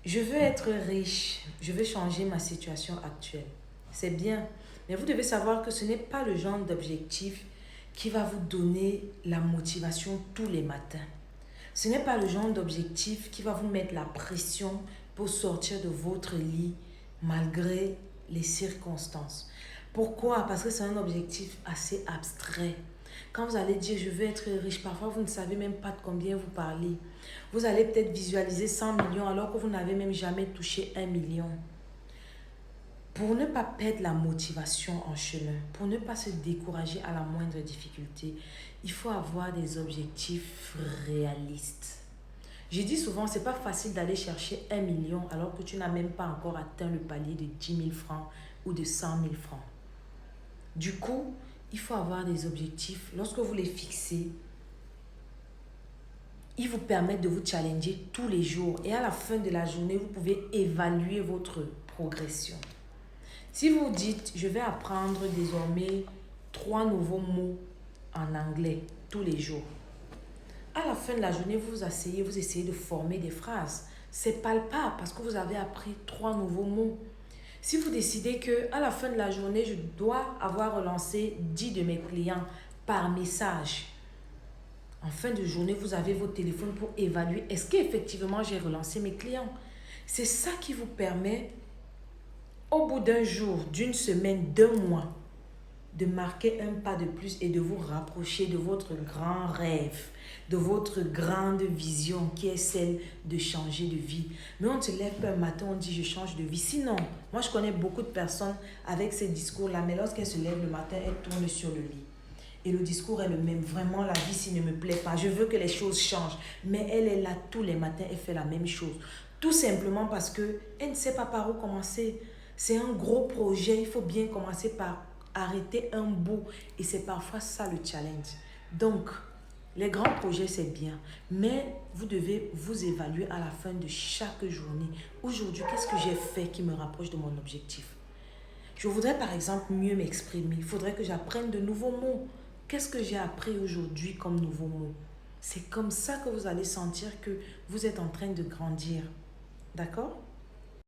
Je veux être riche, je veux changer ma situation actuelle. C'est bien, mais vous devez savoir que ce n'est pas le genre d'objectif qui va vous donner la motivation tous les matins. Ce n'est pas le genre d'objectif qui va vous mettre la pression pour sortir de votre lit malgré les circonstances. Pourquoi? Parce que c'est un objectif assez abstrait. Quand vous allez dire je veux être riche, parfois vous ne savez même pas de combien vous parlez. Vous allez peut-être visualiser 100 millions alors que vous n'avez même jamais touché 1 million. Pour ne pas perdre la motivation en chemin, pour ne pas se décourager à la moindre difficulté, il faut avoir des objectifs réalistes. Je dis souvent, c'est pas facile d'aller chercher 1 million alors que tu n'as même pas encore atteint le palier de 10 000 francs ou de 100 000 francs. Du coup, il faut avoir des objectifs. Lorsque vous les fixez, ils vous permettent de vous challenger tous les jours. Et à la fin de la journée, vous pouvez évaluer votre progression. Si vous dites, je vais apprendre désormais 3 nouveaux mots en anglais tous les jours. À la fin de la journée, vous essayez de former des phrases. C'est palpable parce que vous avez appris 3 nouveaux mots. Si vous décidez que à la fin de la journée, je dois avoir relancé 10 de mes clients par message, en fin de journée, vous avez votre téléphone pour évaluer est-ce qu'effectivement j'ai relancé mes clients. C'est ça qui vous permet, au bout d'un jour, d'une semaine, d'un mois, de marquer un pas de plus et de vous rapprocher de votre grand rêve, de votre grande vision qui est celle de changer de vie. Mais on ne se lève pas un matin, on dit je change de vie. Sinon, moi je connais beaucoup de personnes avec ces discours-là, mais lorsqu'elles se lèvent le matin, elles tournent sur le lit. Et le discours est le même. Vraiment, la vie, s'il ne me plaît pas, je veux que les choses changent. Mais elle est là tous les matins, elle fait la même chose. Tout simplement parce qu'elle ne sait pas par où commencer. C'est un gros projet, il faut bien commencer par arrêter un bout. Et c'est parfois ça le challenge. Donc, les grands projets, c'est bien. Mais vous devez vous évaluer à la fin de chaque journée. Aujourd'hui, qu'est-ce que j'ai fait qui me rapproche de mon objectif? Je voudrais par exemple mieux m'exprimer. Il faudrait que j'apprenne de nouveaux mots. Qu'est-ce que j'ai appris aujourd'hui comme nouveaux mots? C'est comme ça que vous allez sentir que vous êtes en train de grandir. D'accord?